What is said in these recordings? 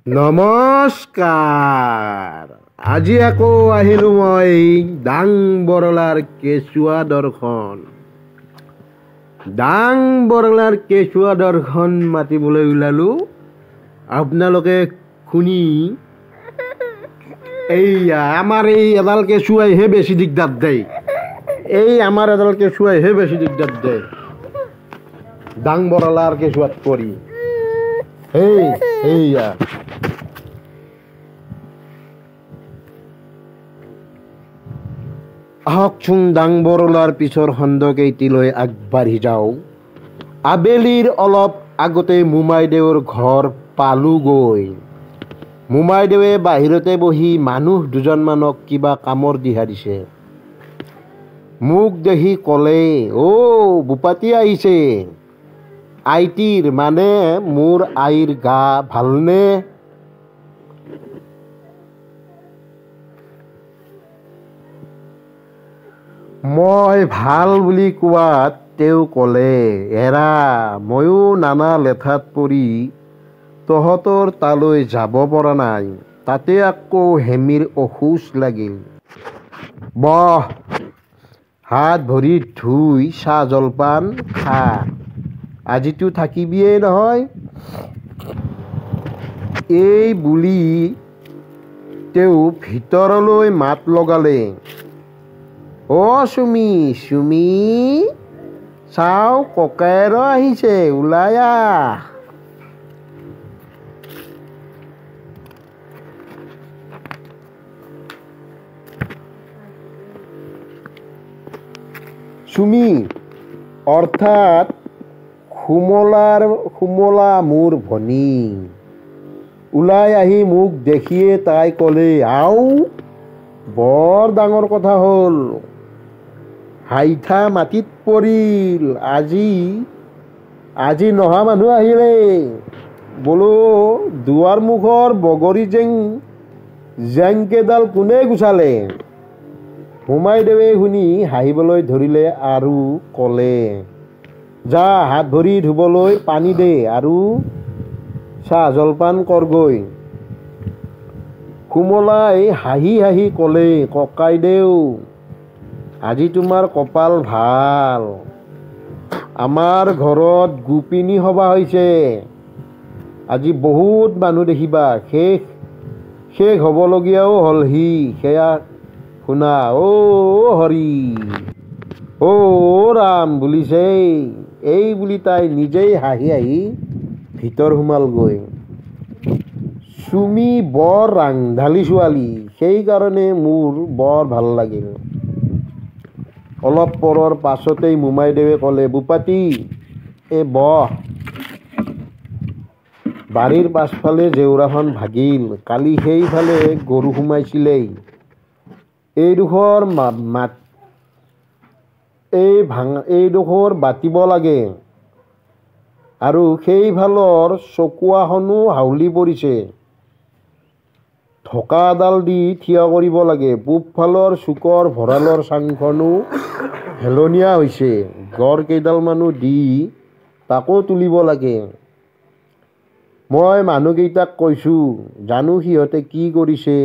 নমস্কাৰ। আজি আকৌ আহিলোঁ মই ডাং বৰলাৰ কেঁচুৱা দৰ্শন। ডাং বৰলাৰ কেঁচুৱা দৰ্শন মাতিবলৈ ওলালোঁ। আপোনালোকে শুনি এইয়া আমাৰ এই এডাল কেঁচুৱাইহে বেছি দিগদাৰ দেই। আমাৰ এডাল কেঁচুৱাইহে বেছি দিগদাৰ দেই ডাং বৰলাৰ কেঁচুৱাত কৰি। এইয়া আহকচোন ডাং বৰলাৰ পিছৰ খণ্ডকেইটিলৈ আগবাঢ়ি যাওঁ। আবেলিৰ অলপ আগতে মোমাইদেউৰ ঘৰ পালোগৈ। মোমাইদেৱে বাহিৰতে বহি মানুহ দুজনমানক কিবা কামৰ দিহা দিছে। মোক দেখি ক'লে, অ' বুপাতী আহিছে। আইটিৰ মানে মোৰ আইৰ গা ভালনে? মই ভাল বুলি কোৱাত তেওঁ ক'লে, এৰা ময়ো নানা লেঠাত পৰি তহঁতৰ তালৈ যাব পৰা নাই। তাতে আকৌ হেমিৰ অসুচ লাগিল। বহ, হাত ভৰি ধুই চাহ জলপান খা। আজিতো থাকিবিয়েই নহয়। এই বুলি তেওঁ ভিতৰলৈ মাত লগালে, অ' চুমি চুমি, চাওঁ ককায়েৰো আহিছে, ওলাই আহ। চুমি অৰ্থাৎ সুমলা মোৰ ভনী ওলাই আহি মোক দেখিয়ে তাই ক'লে, আও বৰ ডাঙৰ কথা হ'ল। হাইঠা মাটিত পৰিল। আজি নহা মানুহ আহিলে। বোলো দুৱাৰ মুখৰ বগৰী জেংকেইডাল কোনে গুচালে? মোমাইদেৱে শুনি হাঁহিবলৈ ধৰিলে আৰু ক'লে, যা হাত ভৰি ধুবলৈ পানী দে আৰু চাহ জলপান কৰগৈ। সুমলাই হাঁহি হাঁহি ক'লে, ককাইদেউ আজি তোমাৰ কপাল ভাল। আমাৰ ঘৰত গোপিনী সভা হৈছে। আজি বহুত মানুহ দেখিবা। শেষ হ'বলগীয়াও হ'লহি। সেয়া শুনা। অ' হৰি, অ' ৰাম বুলিছে। এই বুলি তাই নিজেই হাঁহি হাঁহি ভিতৰ সোমালগৈ। চুমি বৰ ৰাংঢালী ছোৱালী, সেইকাৰণে মোৰ বৰ ভাল লাগিল। অলপ পৰৰ পাছতেই মোমাইদেৱে ক'লে, বুপাতী বহ। বাৰীৰ পাছফালে জেওৰাখন ভাগিল। কালি সেইফালে গৰু সোমাইছিলেই। এইডোখৰ বাটিব লাগে আৰু সেইফালৰ চকুৱাখনো হাউলি পৰিছে। ঢকা এডাল দি থিয় কৰিব লাগে। পূবফালৰ চুকৰ ভঁৰালৰ চাংখনো হেলনীয়া হৈছে। গড় কেইডালমানো দি তাকো তুলিব লাগে। মই মানুহকেইটাক কৈছোঁ, জানো সিহঁতে কি কৰিছে।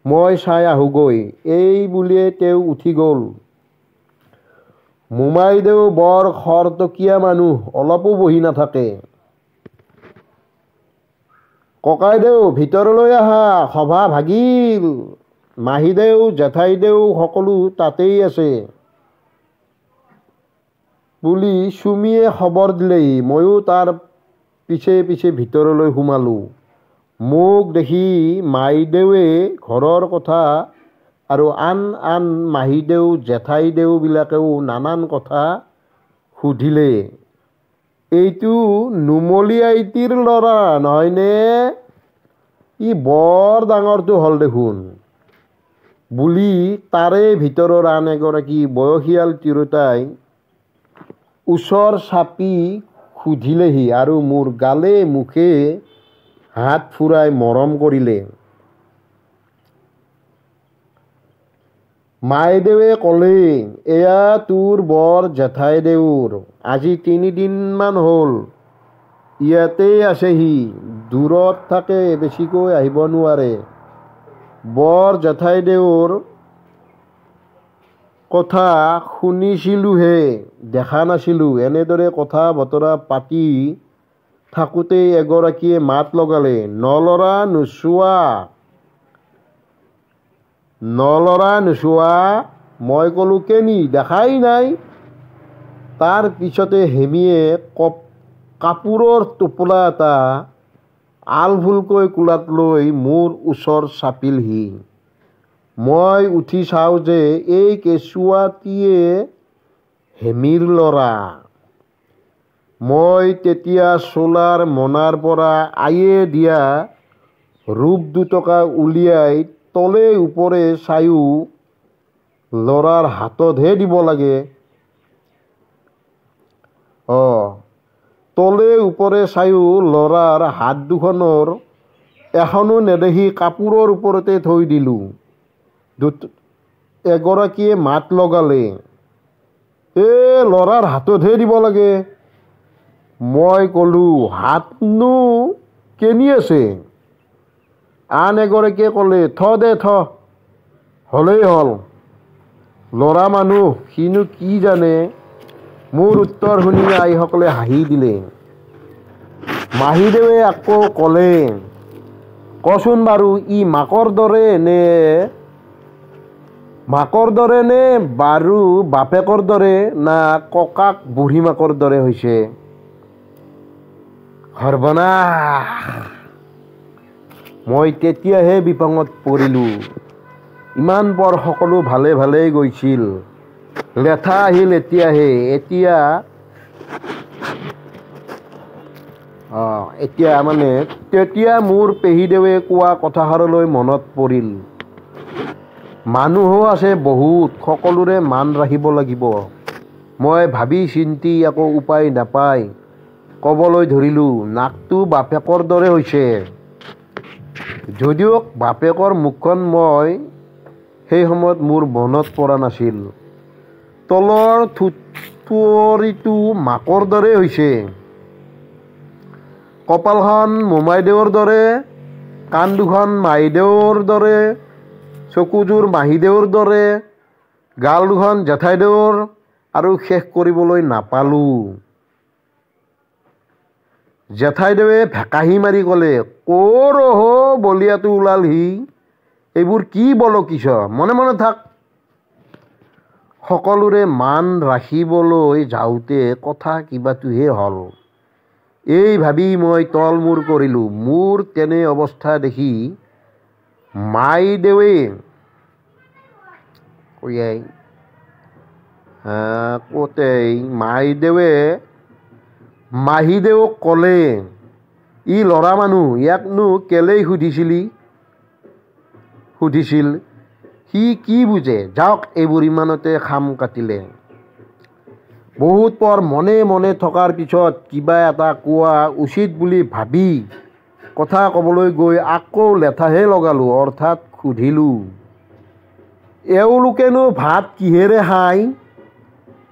মই চাই আহোঁগৈ। এই বুলিয়ে তেওঁ উঠি গ'ল। মোমাইদেউ বৰ খৰতকীয়া মানুহ, অলপো বহি নাথাকে। ককাইদেউ ভিতৰলৈ আহা, সভা ভাগিল। মাহীদেউ জেঠাইদেউ সকলো তাতেই আছে বুলি চুমিয়ে খবৰ দিলেহি। ময়ো তাৰ পিছে পিছে ভিতৰলৈ সোমালোঁ। মোক দেখি মাইদেৱে ঘৰৰ কথা আৰু আন মাহীদেউ জেঠাইদেউবিলাকেও নানান কথা সুধিলে। এইটো নুমলী আইটিৰ ল'ৰা নহয়নে? ই বৰ ডাঙৰটো হ'ল দেখোন বুলি তাৰে ভিতৰৰ আন এগৰাকী বয়সীয়াল তিৰোতাই ওচৰ চাপি সুধিলেহি আৰু মোৰ গালে মুখে হাত ফুৰাই মৰম কৰিলে। মাইদেৱে ক'লে, এয়া তোৰ বৰ জেঠাইদেউৰ। আজি 3 দিনমান হ'ল ইয়াতেই আছেহি, দূৰত থাকে, বেছিকৈ আহিব নোৱাৰে। বৰ জেঠাইদেউৰ কথা শুনিছিলোঁহে, দেখা নাছিলোঁ। এনেদৰে কথা বতৰা পাতি থাকোঁতেই এগৰাকীয়ে মাত লগালে, নলৰা নোচোৱা। মই ক'লোঁ, কেনি, দেখাই নাই। তাৰ পিছতে হেমিয়ে কাপোৰৰ টোপোলা এটা আলফুলকৈ কোলাত লৈ মোৰ ওচৰ চাপিলহি। মই উঠি চাওঁ যে এই কেঁচুৱাটিয়ে হেমিৰ ল'ৰা। মই তেতিয়া চোলাৰ মোনাৰ পৰা আয়ে দিয়া ৰূপ দুটকা উলিয়াই তলে ওপৰে চায়ো ল'ৰাৰ হাততহে দিব লাগে। তলে ওপৰে চায়ো ল'ৰাৰ হাত দুখনৰ এখনো নেদেখি কাপোৰৰ ওপৰতে থৈ দিলোঁ। এগৰাকীয়ে মাত লগালে, ল'ৰাৰ হাততহে দিব লাগে। মই ক'লোঁ, হাতনো কেনি আছে? আন এগৰাকীয়ে ক'লে, থ, হ'লেই হ'ল, ল'ৰা মানুহ, সিনো কি জানে। মোৰ উত্তৰ শুনি আইসকলে হাঁহি দিলে। মাহীদেৱে আকৌ ক'লে, কচোন বাৰু, ই মাকৰ দৰে নে বাৰু বাপেকৰ দৰে, না ককাক বুঢ়ী মাকৰ দৰে হৈছে? সৰ্বনাশ! মই তেতিয়াহে বিপাঙত পৰিলোঁ। ইমান পৰ সকলো ভালেই গৈছিল। লেঠা আহিল এতিয়াহে। তেতিয়া মোৰ পেহীদেৱে কোৱা কথাষাৰলৈ মনত পৰিল। মানুহো আছে বহুত, সকলোৰে মান ৰাখিব লাগিব। মই ভাবি চিন্তি আকৌ উপায় নাপাই ক'বলৈ ধৰিলোঁ, নাকটো বাপেকৰ দৰে হৈছে। যদিও বাপেকৰ মুখখন মই সেই সময়ত মোৰ মনত পৰা নাছিল। তলৰ থুঁতৰিটো মাকৰ দৰে হৈছে। কপালখন মোমাইদেউৰ দৰে, কাণ দুখন মাহীদেউৰ দৰে, চকুযোৰ মাহীদেউৰ দৰে, গাল দুখন জেঠাইদেউৰ, আৰু শেষ কৰিবলৈ নাপালোঁ। জেঠাইদেৱে ভেকাহি মাৰি ক'লে, ক'ৰ বলিয়াটো ওলালহি? এইবোৰ কি বলকিছ? মনে মনে থাক। সকলোৰে মান ৰাখিবলৈ যাওঁতে কথা কিবাটোহে হ'ল। এই ভাবি মই তল মূৰ কৰিলোঁ। মোৰ তেনে অৱস্থা দেখি মাহীদেউক ক'লে, ই ল'ৰা মানুহ, ইয়াকনো কেলেই সুধিছিল? সি কি বুজে? যাওক, এইবোৰ ইমানতে খাম কাটিলে। বহুত পৰ মনে মনে থকাৰ পিছত কিবা এটা কোৱা উচিত বুলি ভাবি কথা ক'বলৈ গৈ আকৌ লেঠাহে লগালোঁ, অৰ্থাৎ সুধিলোঁ, এওঁলোকেনো ভাত কিহেৰে খায়?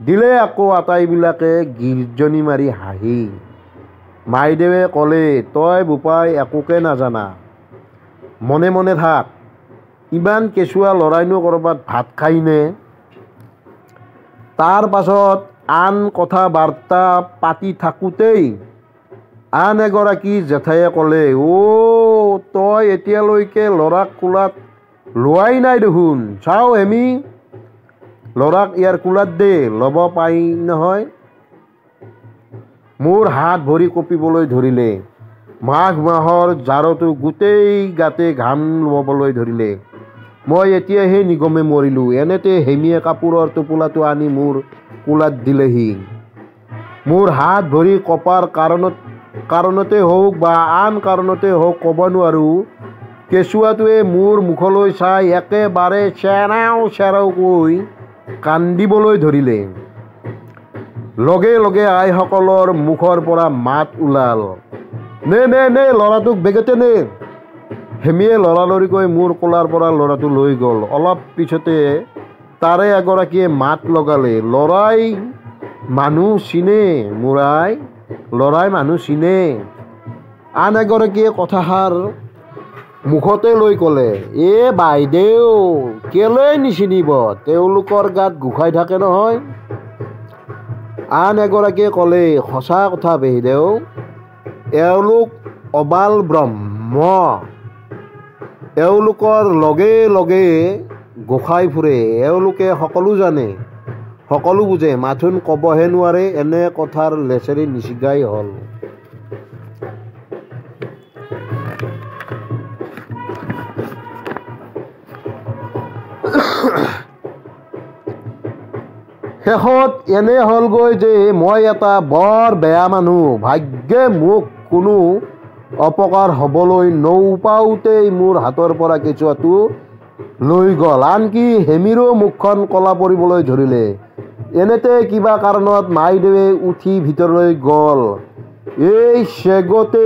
দিলে আকৌ আটাইবিলাকে গিৰ্জনি মাৰি হাঁহি। মাইদেৱে ক'লে, তই বোপাই একোকে নাজানা, মনে মনে থাক। ইমান কেঁচুৱা ল'ৰাইনো ক'ৰবাত ভাত খায়নে? তাৰ পাছত আন কথা বাৰ্তা পাতি থাকোঁতেই আন এগৰাকী জেঠাইয়ে ক'লে, তই এতিয়ালৈকে ল'ৰাক কোলাত লোৱাই নাই দেখোন। চাওঁ হেমি, ল'ৰাক ইয়াৰ কোলাত দে, ল'ব পাই নহয়। মোৰ হাত ভৰি কঁপিবলৈ ধৰিলে। মাঘ মাহৰ জাৰতো গোটেই গাতে ঘাম ল'বলৈ ধৰিলে। মই এতিয়াহে নিগমে মৰিলোঁ। এনেতে হেমিয়ে কাপোৰৰ টোপোলাটো আনি মোৰ কোলাত দিলেহি। মোৰ হাত ভৰি কঁপাৰ কাৰণতে হওক বা আন কাৰণতে হওক ক'ব নোৱাৰোঁ, কেঁচুৱাটোৱে মোৰ মুখলৈ চাই একেবাৰে চেৰাওকৈ কান্দিবলৈ ধৰিলে। লগে লগে আইসকলৰ মুখৰ পৰা মাত ওলাল, নে ল'ৰাটোক বেগেতে নে। হেমিয়ে লৰালৰিকৈ মোৰ কোলাৰ পৰা ল'ৰাটো লৈ গ'ল। অলপ পিছতে তাৰে এগৰাকীয়ে মাত লগালে, ল'ৰাই মানুহ চিনে মোৰ আই? ল'ৰাই মানুহ চিনে। আন এগৰাকীয়ে কথাষাৰ মুখতে লৈ ক'লে, এ বাইদেউ কেলৈ নিচিনিব, তেওঁলোকৰ গাত গোসাঁই থাকে নহয়। আন এগৰাকীয়ে ক'লে, সঁচা কথা বাইদেউ, এওঁলোক অবাল ব্ৰহ্ম, এওঁলোকৰ লগে লগে গোসাঁই ফুৰে, এওঁলোকে সকলো জানে, সকলো বুজে, মাথোন ক'বহে নোৱাৰে। এনে কথাৰ লেচেৰি নিচিগাই হ'ল। শেষত এনে হ'লগৈ যে মই এটা বৰ বেয়া মানুহ। ভাগ্যে মোক কোনো অপকাৰ হ'বলৈ নৌপাওঁতেই মোৰ হাতৰ পৰা কেঁচুৱাটো লৈ গ'ল। আনকি হেমিৰো মুখখন ক'লা পৰিবলৈ ধৰিলে। এনেতে কিবা কাৰণত মাইদেৱে উঠি ভিতৰলৈ গ'ল। এই চেগতে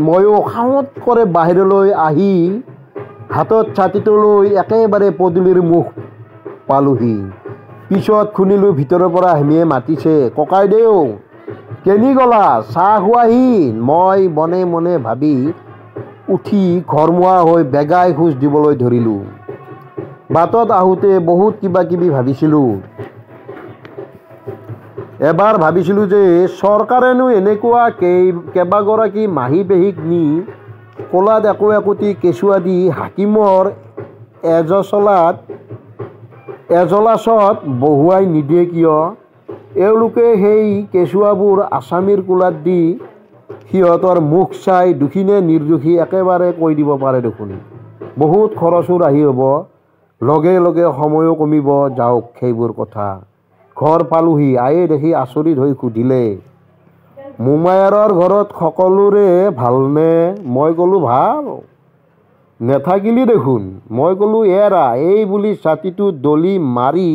ময়ো সাউৎ কৰে বাহিৰলৈ আহি হাতত ছাতিটো লৈ একেবাৰে পদূলিৰ মুখ পালোহি। পিছত শুনিলোঁ ভিতৰৰ পৰা হেমিয়ে মাতিছে, ককাইদেউ কেনি গ'লা, চাহ খোৱাহি। মই মনে মনে ভাবি উঠি ঘৰমুৱা হৈ বেগাই খোজ দিবলৈ ধৰিলোঁ। বাটত আহোঁতে বহুত কিবা কিবি ভাবিছিলোঁ। এবাৰ ভাবিছিলোঁ যে চৰকাৰেনো এনেকুৱা কেইবাগৰাকী মাহী পেহীক নি কোলাত একো একোটি কেঁচুৱা দি হাকিমৰ এজলাছত বহুৱাই নিদিয়ে কিয়? এওঁলোকে সেই কেঁচুৱাবোৰ আছামীৰ কোলাত দি সিহঁতৰ মুখ চাই দোষী নে নিৰ্দোষী একেবাৰে কৈ দিব পাৰে দেখোন। বহুত খৰচো ৰাহি হ'ব, লগে লগে সময়ো কমিব। যাওক সেইবোৰ কথা। ঘৰ পালোহি। আয়ে দেখি আচৰিত হৈ সুধিলে, মোমায়াৰৰ ঘৰত সকলোৰে ভালনে? মই ক'লোঁ ভাল। নেথাকিলি দেখোন। মই ক'লোঁ এৰা, এই বুলি ছাতিটো দলি মাৰি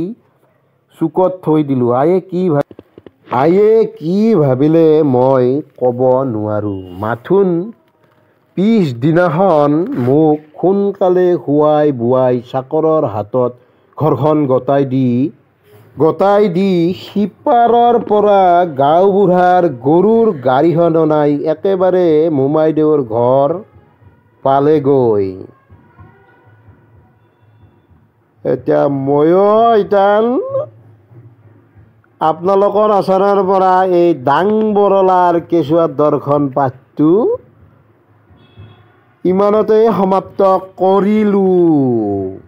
চুকত থৈ দিলোঁ। আয়ে কি ভাবিলে মই ক'ব নোৱাৰোঁ। মাথোন পিছদিনাখন মোক সোনকালে খুৱাই বুৱাই চাকৰৰ হাতত ঘৰখন গতাই দি সিপাৰৰ পৰা গাঁওবুঢ়াৰ গৰুৰ গাড়ীখন অনাই একেবাৰে মোমাইদেউৰ ঘৰ পালেগৈ। এতিয়া ময়ো আপোনালোকৰ ওচৰৰ পৰা এই ডাং বৰলাৰ কেঁচুৱাৰ দৰ্শন পাঠটো ইমানতে সমাপ্ত কৰিলোঁ।